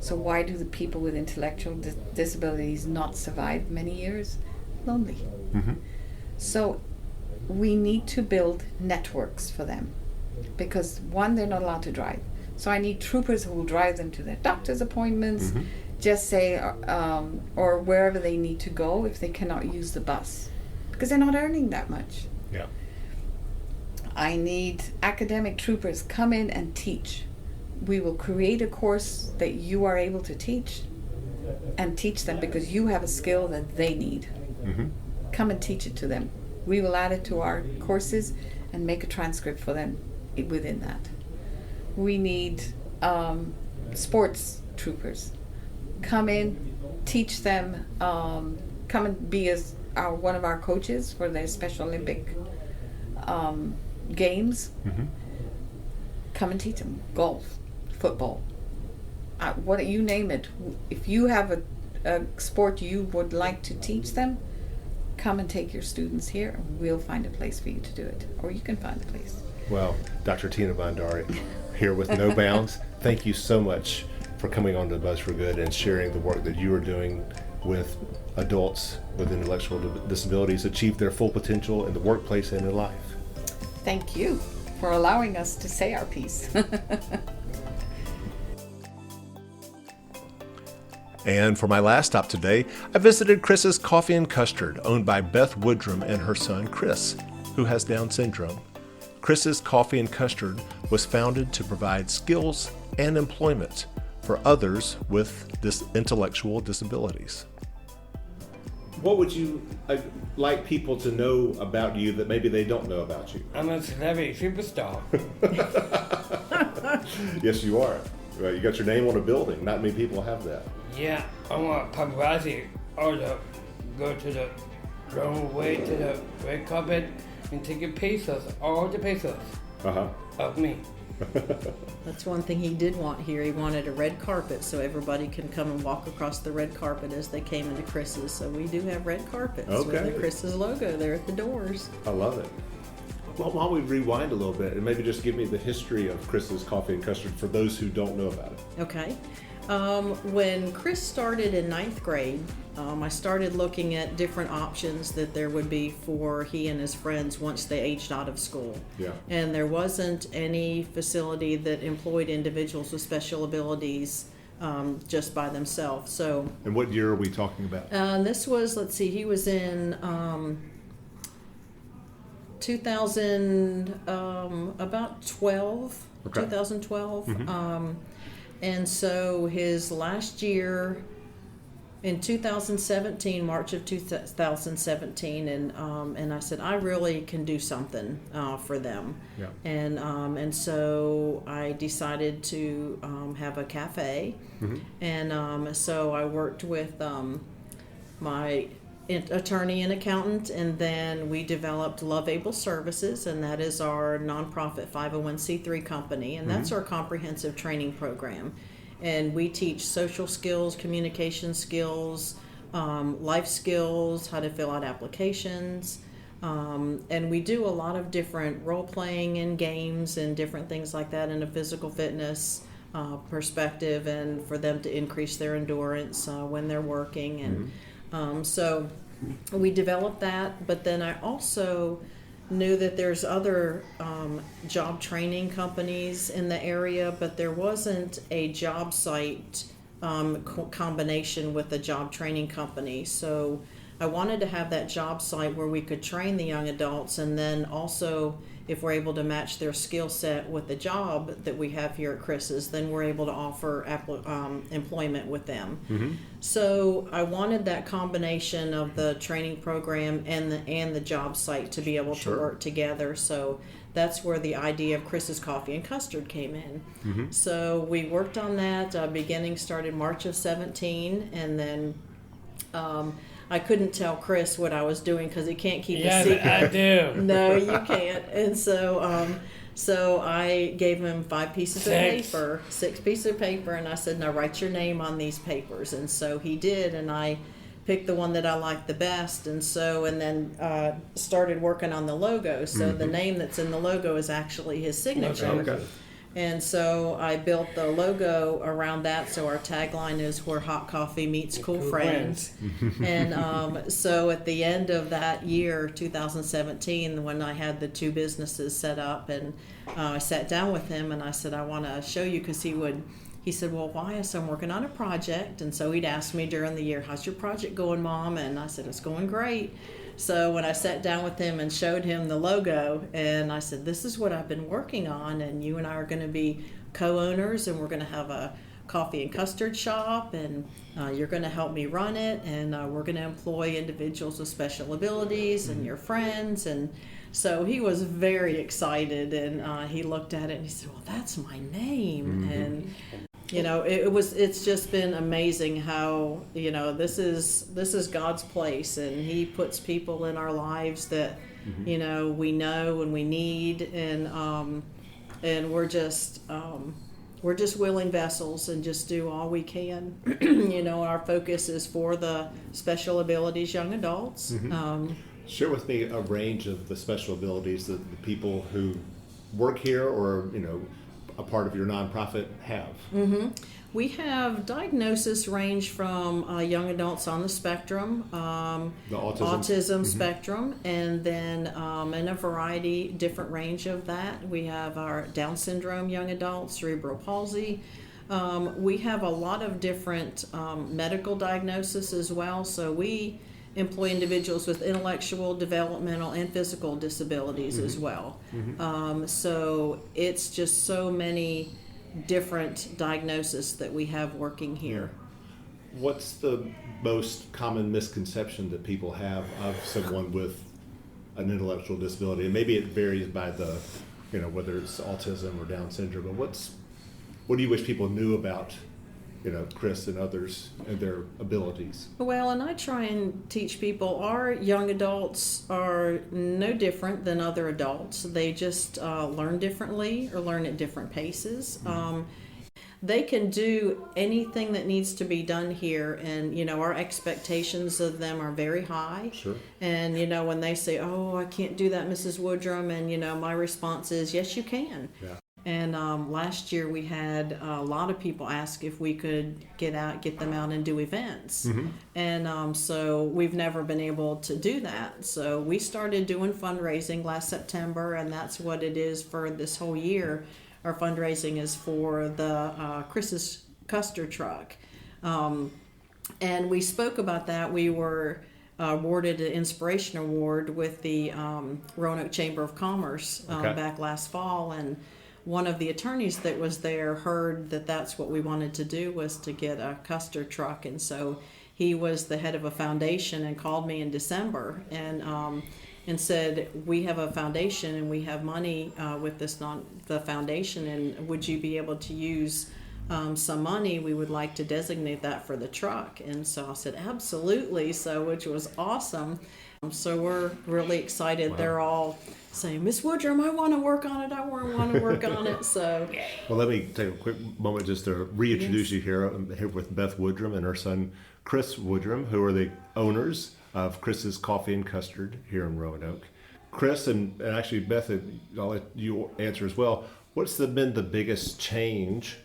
So why do the people with intellectual disabilities not survive many years? Lonely.
Mm-hmm.
So we need to build networks for them, because one, they're not allowed to drive. So I need troopers who will drive them to their doctor's appointments,
Mm-hmm.
just say, or wherever they need to go if they cannot use the bus, because they're not earning that much.
Yeah.
I need academic troopers come in and teach. We will create a course that you are able to teach, and teach them because you have a skill that they need.
Mm-hmm.
Come and teach it to them. We will add it to our courses and make a transcript for them within that. We need sports troopers. Come in, teach them, come and be one of our coaches for their Special Olympic games.
Mm-hmm.
Come and teach them golf, football, what you name it. If you have a sport you would like to teach them, come and take your students here, and we'll find a place for you to do it, or you can find a place.
Well, Dr. Tina Bhandari here with No Bounds. Thank you so much for coming on to Buzz for Good and sharing the work that you are doing with adults with intellectual disabilities achieve their full potential in the workplace and in life.
Thank you for allowing us to say our piece.
And for my last stop today, I visited Chris's Coffee and Custard, owned by Beth Woodrum and her son Chris, who has Down syndrome. Chris's Coffee and Custard was founded to provide skills and employment for others with intellectual disabilities. What would you like people to know about you that maybe they don't know about you?
I'm a celebrity superstar.
Yes, you are. Right, you got your name on a building. Not many people have that.
Yeah, I want paparazzi or to go to the runway to the red carpet and take a pictures, all the pictures
Uh-huh.
of me.
That's one thing he did want here. He wanted a red carpet so everybody can come and walk across the red carpet as they came into Chris's. So we do have red carpets with the Chris's logo there at the doors.
I love it. Well, why don't we rewind a little bit and maybe just give me the history of Chris's Coffee and Custard for those who don't know about it.
Okay. When Chris started in 9th grade, I started looking at different options that there would be for he and his friends once they aged out of school.
Yeah.
And there wasn't any facility that employed individuals with special abilities just by themselves. So.
And what year are we talking about?
This was, let's see, he was in 2000, about 12,
Okay.
2012.
Mm-hmm.
And so his last year in 2017, March of 2017, and I said, I really can do something for them.
Yeah.
And so I decided to have a cafe.
Mm-hmm.
And so I worked with my attorney and accountant, and then we developed Love Able Services, and that is our nonprofit 501c3 company, and that's our comprehensive training program. And we teach social skills, communication skills, life skills, how to fill out applications, and we do a lot of different role playing and games and different things like that in a physical fitness perspective, and for them to increase their endurance when they're working. And so we developed that, but then I also knew that there's other job training companies in the area, but there wasn't a job site combination with a job training company. So I wanted to have that job site where we could train the young adults, and then also if we're able to match their skill set with the job that we have here at Chris's, then we're able to offer employment with them.
Mm-hmm.
So I wanted that combination of the training program and the job site to be able to work together. So that's where the idea of Chris's Coffee and Custard came in.
Mm-hmm.
So we worked on that. Beginning started March of 17, and then I couldn't tell Chris what I was doing because he can't keep a secret.
Yeah, I do.
No, you can't. And so I gave him 5 pieces of paper, 6 pieces of paper, and I said, now write your name on these papers. And so he did, and I picked the one that I liked the best, and then started working on the logo. So the name that's in the logo is actually his signature.
Okay.
And so I built the logo around that. So our tagline is where hot coffee meets cool friends. And so at the end of that year, 2017, when I had the 2 businesses set up, and I sat down with him and I said, I want to show you, because he said, well, why? I said, I'm working on a project. And so he'd ask me during the year, how's your project going, Mom? And I said, it's going great. So when I sat down with him and showed him the logo, and I said, this is what I've been working on, and you and I are going to be co-owners, and we're going to have a coffee and custard shop, and you're going to help me run it, and we're going to employ individuals with special abilities and your friends. And so he was very excited, and he looked at it and he said, well, that's my name. And it's just been amazing how, this is God's place, and he puts people in our lives that, we know and we need, and we're just willing vessels and just do all we can. Our focus is for the special abilities young adults.
Share with me a range of the special abilities that the people who work here or, a part of your nonprofit have.
We have diagnosis range from young adults on the spectrum,
The autism
spectrum, and then in a variety, different range of that. We have our Down syndrome young adults, cerebral palsy. We have a lot of different medical diagnosis as well. So we employ individuals with intellectual, developmental, and physical disabilities as well. So it's just so many different diagnoses that we have working here.
What's the most common misconception that people have of someone with an intellectual disability? And maybe it varies by the, whether it's autism or Down syndrome, but what do you wish people knew about Chris and others and their abilities.
Well, and I try and teach people our young adults are no different than other adults. They just learn differently or learn at different paces. They can do anything that needs to be done here, and our expectations of them are very high.
Sure.
And when they say, "Oh, I can't do that, Mrs. Woodrum," and my response is, "Yes, you can."
Yeah.
And last year we had a lot of people ask if we could get them out and do events. And so we've never been able to do that. So we started doing fundraising last September, and that's what it is for this whole year. Our fundraising is for the Chris's custard truck. And we spoke about that. We were awarded an inspiration award with the Roanoke Chamber of Commerce back last fall, and one of the attorneys that was there heard that that's what we wanted to do, was to get a custard truck. And so he was the head of a foundation and called me in December and said, "We have a foundation and we have money with the foundation, and would you be able to use some money? We would like to designate that for the truck." And so I said, "Absolutely." So, which was awesome. So we're really excited. Wow. They're all saying, "Miss Woodrum, I want to work on it. I want to work on it." So,
well, let me take a quick moment just to reintroduce you here. I'm here with Beth Woodrum and her son Chris Woodrum, who are the owners of Chris's Coffee and Custard here in Roanoke. Chris, and actually Beth, I'll let you answer as well. What's been the biggest change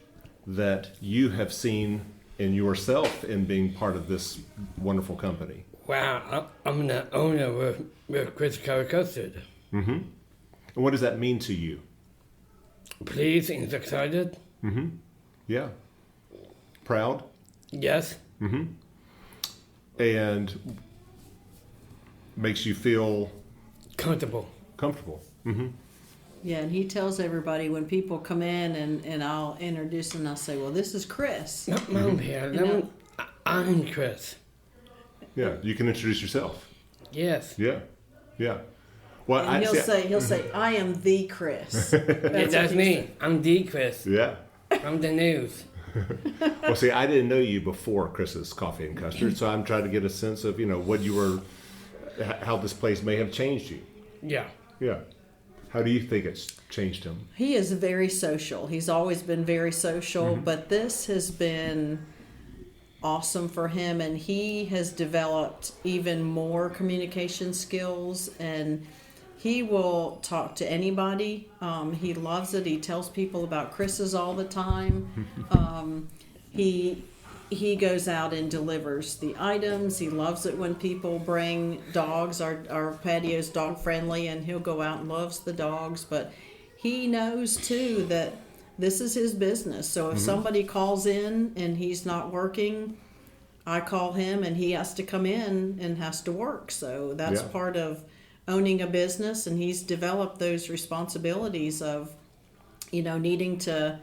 that you have seen in yourself in being part of this wonderful company?
Wow, I'm the owner with Chris Coffee Custard.
Mm-hmm. And what does that mean to you?
Pleased and excited.
Mm-hmm. Yeah. Proud?
Yes.
Mm-hmm. And makes you feel
comfortable.
Mm-hmm.
Yeah, and he tells everybody when people come in and I'll introduce them, I'll say, "Well, this is Chris."
Mom here. I'm Chris.
Yeah, you can introduce yourself.
Yes.
Yeah. Well,
and he'll say, "I am the Chris."
That's me. I'm the Chris.
Yeah.
I'm the news.
Well, see, I didn't know you before Chris's Coffee and Custard, so I'm trying to get a sense of, what you were, how this place may have changed you.
Yeah.
Yeah. How do you think it's changed him?
He is very social. He's always been very social, but this has been awesome for him, and he has developed even more communication skills, and he will talk to anybody. He loves it. He tells people about Chris's all the time. He goes out and delivers the items. He loves it when people bring dogs. Our patio's dog friendly, and he'll go out and loves the dogs. But he knows too that this is his business. So if somebody calls in and he's not working, I call him and he has to come in and has to work. So that's part of owning a business, and he's developed those responsibilities of, needing to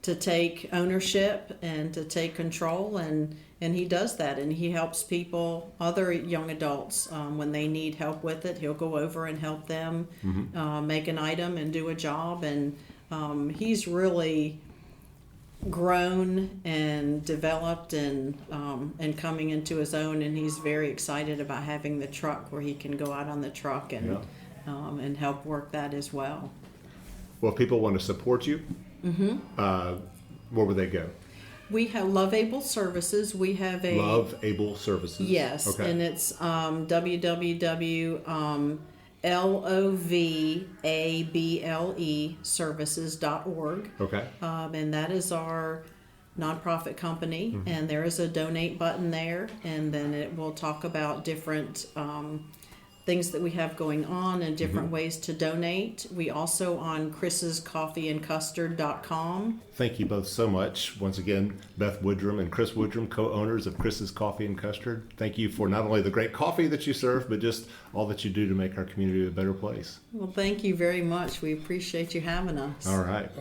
take ownership and to take control, and he does that, and he helps people, other young adults, when they need help with it. He'll go over and help them make an item and do a job, and he's really grown and developed and coming into his own, and he's very excited about having the truck where he can go out on the truck and help work that as well.
Well, if people want to support you, where would they go?
We have Love Able Services. We have a
Love Able Services.
Yes, okay. And it's www.lovable services.org.
Okay.
And that is our nonprofit company, and there is a donate button there, and then it will talk about different things that we have going on and different ways to donate. We also on chrisscoffeeandcustard.com.
Thank you both so much. Once again, Beth Woodrum and Chris Woodrum, co-owners of Chris's Coffee and Custard. Thank you for not only the great coffee that you serve, but just all that you do to make our community a better place.
Well, thank you very much. We appreciate you having us.
All right.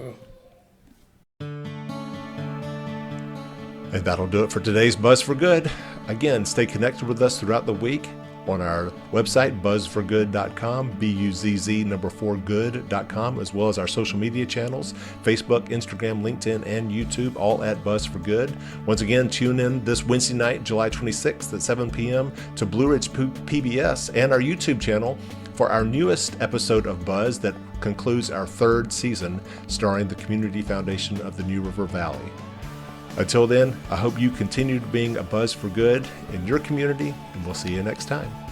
And that'll do it for today's Buzz for Good. Again, stay connected with us throughout the week. on our website, buzzforgood.com, BUZZ4good.com, as well as our social media channels, Facebook, Instagram, LinkedIn, and YouTube, all at Buzz for Good. Once again, tune in this Wednesday night, July 26th at 7 p.m. to Blue Ridge PBS and our YouTube channel for our newest episode of Buzz that concludes our 3rd season starring the Community Foundation of the New River Valley. Until then, I hope you continue being a buzz for good in your community, and we'll see you next time.